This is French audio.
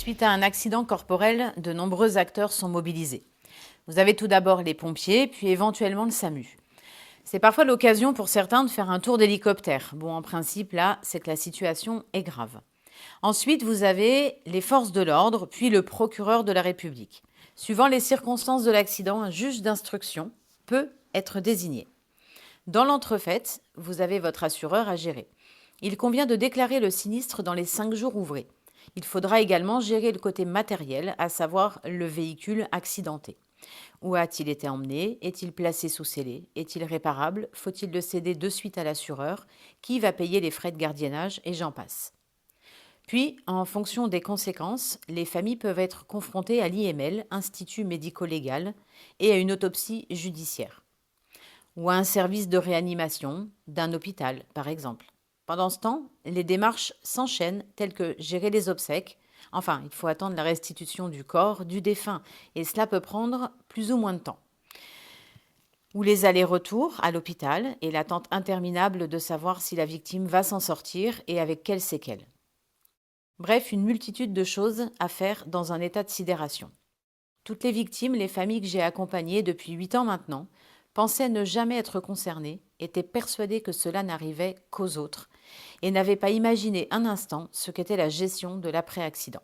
Suite à un accident corporel, de nombreux acteurs sont mobilisés. Vous avez tout d'abord les pompiers, puis éventuellement le SAMU. C'est parfois l'occasion pour certains de faire un tour d'hélicoptère. Bon, en principe, là, c'est que la situation est grave. Ensuite, vous avez les forces de l'ordre, puis le procureur de la République. Suivant les circonstances de l'accident, un juge d'instruction peut être désigné. Dans l'entrefaite, vous avez votre assureur à gérer. Il convient de déclarer le sinistre dans les 5 jours ouvrés. Il faudra également gérer le côté matériel, à savoir le véhicule accidenté. Où a-t-il été emmené? Est-il placé sous scellé? Est-il réparable? Faut-il le céder de suite à l'assureur? Qui va payer les frais de gardiennage? Et j'en passe. Puis, en fonction des conséquences, les familles peuvent être confrontées à l'IML, Institut médico-légal, et à une autopsie judiciaire. Ou à un service de réanimation d'un hôpital, par exemple. Pendant ce temps, les démarches s'enchaînent, telles que gérer les obsèques. Enfin, il faut attendre la restitution du corps du défunt, et cela peut prendre plus ou moins de temps. Ou les allers-retours à l'hôpital et l'attente interminable de savoir si la victime va s'en sortir et avec quelles séquelles. Bref, une multitude de choses à faire dans un état de sidération. Toutes les victimes, les familles que j'ai accompagnées depuis 8 ans maintenant, pensaient ne jamais être concernées, étaient persuadées que cela n'arrivait qu'aux autres, et n'avaient pas imaginé un instant ce qu'était la gestion de l'après-accident.